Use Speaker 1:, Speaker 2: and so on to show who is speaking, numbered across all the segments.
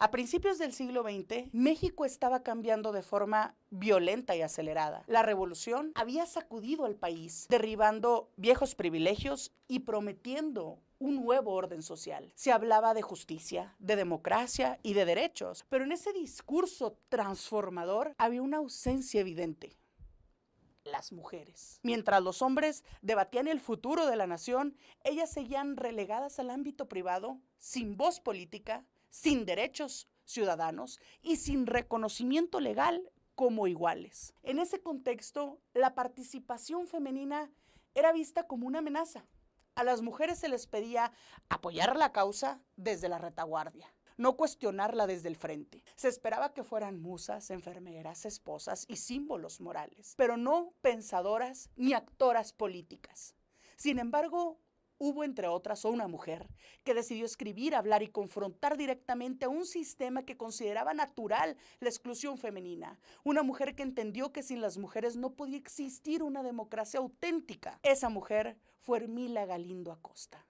Speaker 1: A principios del siglo XX, México estaba cambiando de forma violenta y acelerada. La revolución había sacudido al país, derribando viejos privilegios y prometiendo un nuevo orden social. Se hablaba de justicia, de democracia y de derechos, pero en ese discurso transformador había una ausencia evidente: las mujeres. Mientras los hombres debatían el futuro de la nación, ellas seguían relegadas al ámbito privado, sin voz política, sin derechos ciudadanos y sin reconocimiento legal como iguales. En ese contexto, la participación femenina era vista como una amenaza. A las mujeres se les pedía apoyar la causa desde la retaguardia, no cuestionarla desde el frente. Se esperaba que fueran musas, enfermeras, esposas y símbolos morales, pero no pensadoras ni actoras políticas. Sin embargo, hubo entre otras una mujer que decidió escribir, hablar y confrontar directamente a un sistema que consideraba natural la exclusión femenina. Una mujer que entendió que sin las mujeres no podía existir una democracia auténtica. Esa mujer fue Ermila Galindo Acosta.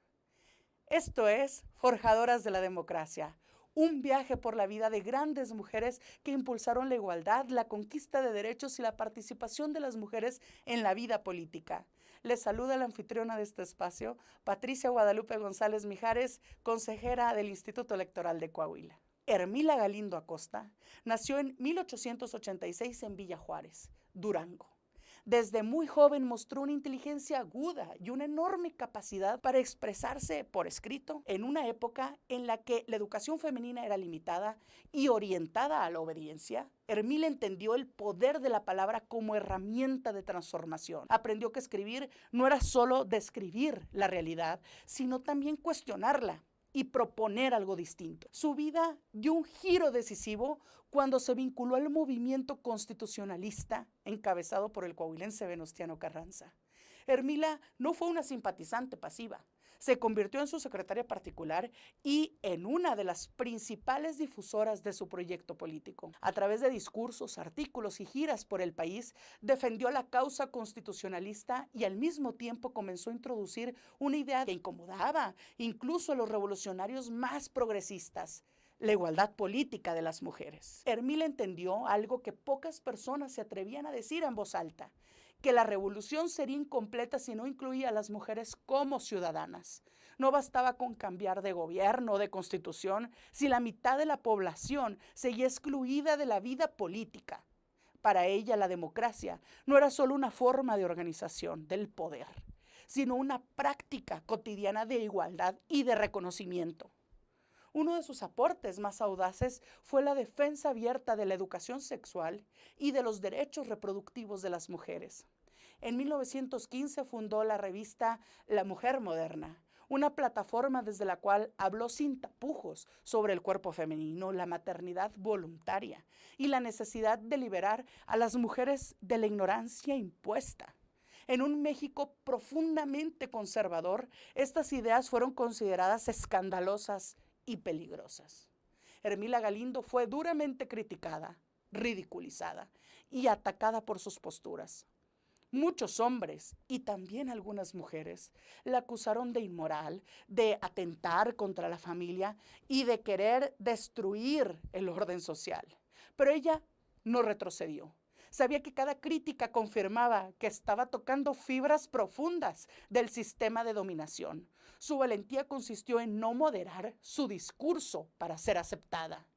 Speaker 1: Esto es Forjadoras de la Democracia, un viaje por la vida de grandes mujeres que impulsaron la igualdad, la conquista de derechos y la participación de las mujeres en la vida política. Les saluda la anfitriona de este espacio, Patricia Guadalupe González Mijares, consejera del Instituto Electoral de Coahuila. Ermila Galindo Acosta nació en 1886 en Villa Juárez, Durango. Desde muy joven mostró una inteligencia aguda y una enorme capacidad para expresarse por escrito en una época en la que la educación femenina era limitada y orientada a la obediencia. Ermila entendió el poder de la palabra como herramienta de transformación. Aprendió que escribir no era solo describir la realidad, sino también cuestionarla y proponer algo distinto. Su vida dio un giro decisivo cuando se vinculó al movimiento constitucionalista encabezado por el coahuilense Venustiano Carranza. Ermila no fue una simpatizante pasiva. Se convirtió en su secretaria particular y en una de las principales difusoras de su proyecto político. A través de discursos, artículos y giras por el país, defendió la causa constitucionalista y al mismo tiempo comenzó a introducir una idea que incomodaba incluso a los revolucionarios más progresistas: la igualdad política de las mujeres. Ermila entendió algo que pocas personas se atrevían a decir en voz alta: que la revolución sería incompleta si no incluía a las mujeres como ciudadanas. No bastaba con cambiar de gobierno o de constitución si la mitad de la población seguía excluida de la vida política. Para ella, la democracia no era solo una forma de organización del poder, sino una práctica cotidiana de igualdad y de reconocimiento. Uno de sus aportes más audaces fue la defensa abierta de la educación sexual y de los derechos reproductivos de las mujeres. En 1915 fundó la revista La Mujer Moderna, una plataforma desde la cual habló sin tapujos sobre el cuerpo femenino, la maternidad voluntaria y la necesidad de liberar a las mujeres de la ignorancia impuesta. En un México profundamente conservador, estas ideas fueron consideradas escandalosas y peligrosas. Ermila Galindo fue duramente criticada, ridiculizada y atacada por sus posturas. Muchos hombres y también algunas mujeres la acusaron de inmoral, de atentar contra la familia y de querer destruir el orden social. Pero ella no retrocedió. Sabía que cada crítica confirmaba que estaba tocando fibras profundas del sistema de dominación. Su valentía consistió en no moderar su discurso para ser aceptada.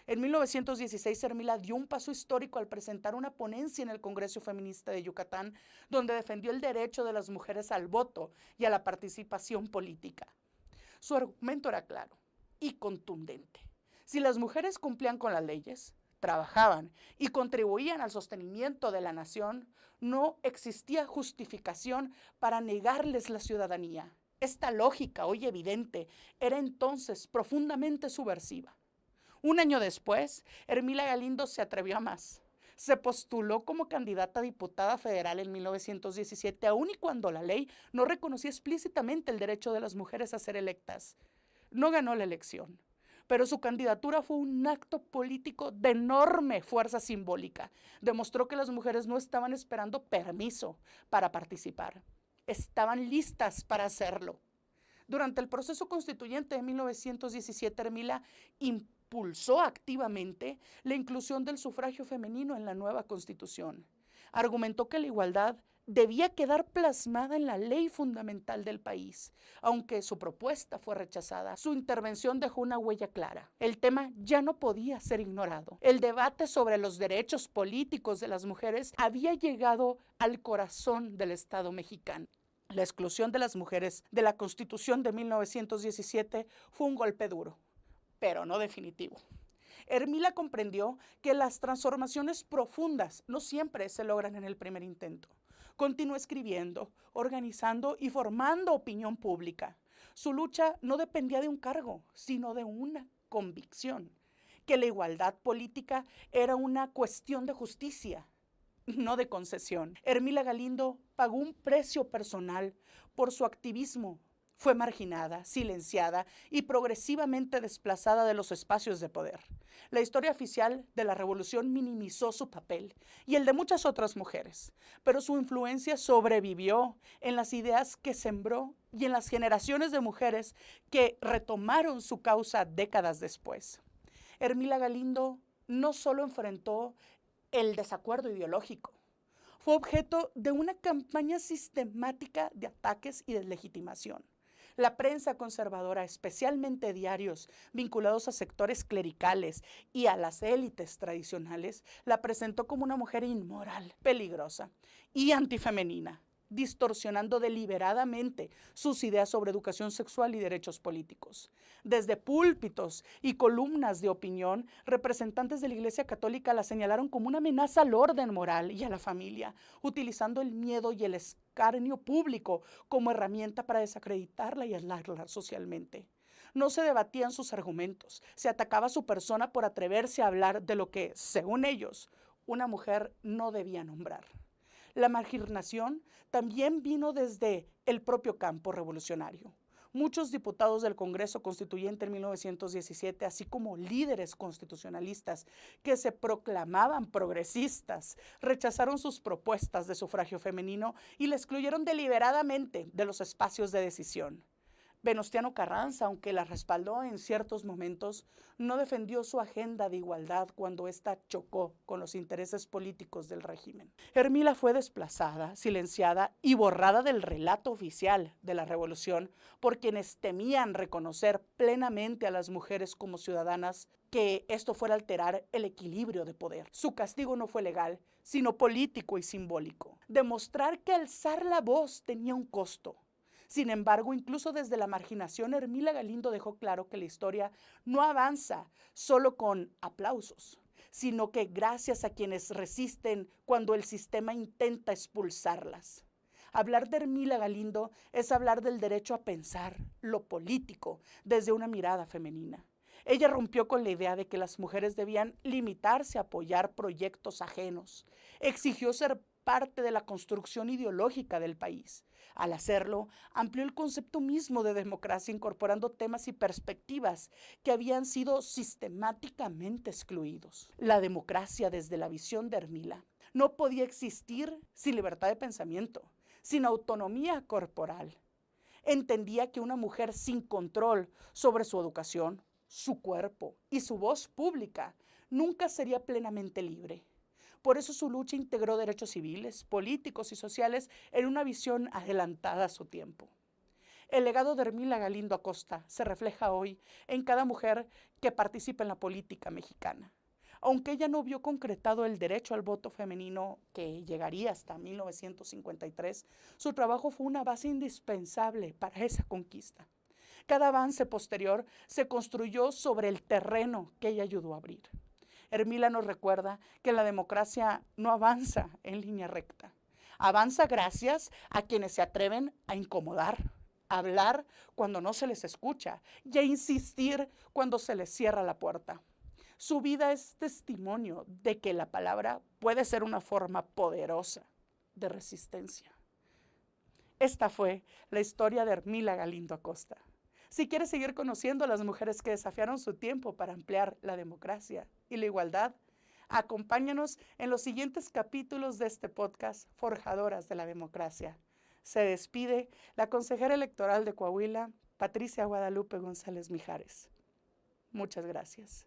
Speaker 1: En 1916, Ermila dio un paso histórico al presentar una ponencia en el Congreso Feminista de Yucatán, donde defendió el derecho de las mujeres al voto y a la participación política. Su argumento era claro y contundente. Si las mujeres cumplían con las leyes, trabajaban y contribuían al sostenimiento de la nación, no existía justificación para negarles la ciudadanía. Esta lógica, hoy evidente, era entonces profundamente subversiva. Un año después, Ermila Galindo se atrevió a más. Se postuló como candidata a diputada federal en 1917, aun y cuando la ley no reconocía explícitamente el derecho de las mujeres a ser electas. No ganó la elección, pero su candidatura fue un acto político de enorme fuerza simbólica. Demostró que las mujeres no estaban esperando permiso para participar. Estaban listas para hacerlo. Durante el proceso constituyente de 1917, Ermila impulsó activamente la inclusión del sufragio femenino en la nueva Constitución. Argumentó que la igualdad debía quedar plasmada en la ley fundamental del país. Aunque su propuesta fue rechazada, su intervención dejó una huella clara. El tema ya no podía ser ignorado. El debate sobre los derechos políticos de las mujeres había llegado al corazón del Estado mexicano. La exclusión de las mujeres de la Constitución de 1917 fue un golpe duro, pero no definitivo. Hermila comprendió que las transformaciones profundas no siempre se logran en el primer intento. Continuó escribiendo, organizando y formando opinión pública. Su lucha no dependía de un cargo, sino de una convicción, que la igualdad política era una cuestión de justicia, no de concesión. Hermila Galindo pagó un precio personal por su activismo. Fue marginada, silenciada y progresivamente desplazada de los espacios de poder. La historia oficial de la revolución minimizó su papel y el de muchas otras mujeres, pero su influencia sobrevivió en las ideas que sembró y en las generaciones de mujeres que retomaron su causa décadas después. Hermila Galindo no solo enfrentó el desacuerdo ideológico, fue objeto de una campaña sistemática de ataques y deslegitimación. La prensa conservadora, especialmente diarios vinculados a sectores clericales y a las élites tradicionales, la presentó como una mujer inmoral, peligrosa y antifemenina, distorsionando deliberadamente sus ideas sobre educación sexual y derechos políticos. Desde púlpitos y columnas de opinión, representantes de la Iglesia Católica la señalaron como una amenaza al orden moral y a la familia, utilizando el miedo y el escarnio público como herramienta para desacreditarla y aislarla socialmente. No se debatían sus argumentos, se atacaba a su persona por atreverse a hablar de lo que, según ellos, una mujer no debía nombrar. La marginación también vino desde el propio campo revolucionario. Muchos diputados del Congreso Constituyente en 1917, así como líderes constitucionalistas que se proclamaban progresistas, rechazaron sus propuestas de sufragio femenino y la excluyeron deliberadamente de los espacios de decisión. Venustiano Carranza, aunque la respaldó en ciertos momentos, no defendió su agenda de igualdad cuando ésta chocó con los intereses políticos del régimen. Hermila fue desplazada, silenciada y borrada del relato oficial de la revolución por quienes temían reconocer plenamente a las mujeres como ciudadanas, que esto fuera a alterar el equilibrio de poder. Su castigo no fue legal, sino político y simbólico. Demostrar que alzar la voz tenía un costo. Sin embargo, incluso desde la marginación, Hermila Galindo dejó claro que la historia no avanza solo con aplausos, sino que gracias a quienes resisten cuando el sistema intenta expulsarlas. Hablar de Hermila Galindo es hablar del derecho a pensar lo político desde una mirada femenina. Ella rompió con la idea de que las mujeres debían limitarse a apoyar proyectos ajenos. Exigió ser parte de la construcción ideológica del país. Al hacerlo, amplió el concepto mismo de democracia, incorporando temas y perspectivas que habían sido sistemáticamente excluidos. La democracia, desde la visión de Hermila, no podía existir sin libertad de pensamiento, sin autonomía corporal. Entendía que una mujer sin control sobre su educación, su cuerpo y su voz pública nunca sería plenamente libre. Por eso su lucha integró derechos civiles, políticos y sociales en una visión adelantada a su tiempo. El legado de Hermila Galindo Acosta se refleja hoy en cada mujer que participa en la política mexicana. Aunque ella no vio concretado el derecho al voto femenino, que llegaría hasta 1953, su trabajo fue una base indispensable para esa conquista. Cada avance posterior se construyó sobre el terreno que ella ayudó a abrir. Hermila nos recuerda que la democracia no avanza en línea recta. Avanza gracias a quienes se atreven a incomodar, a hablar cuando no se les escucha y a insistir cuando se les cierra la puerta. Su vida es testimonio de que la palabra puede ser una forma poderosa de resistencia. Esta fue la historia de Hermila Galindo Acosta. Si quieres seguir conociendo a las mujeres que desafiaron su tiempo para ampliar la democracia y la igualdad, acompáñanos en los siguientes capítulos de este podcast, Forjadoras de la Democracia. Se despide la consejera electoral de Coahuila, Patricia Guadalupe González Mijares. Muchas gracias.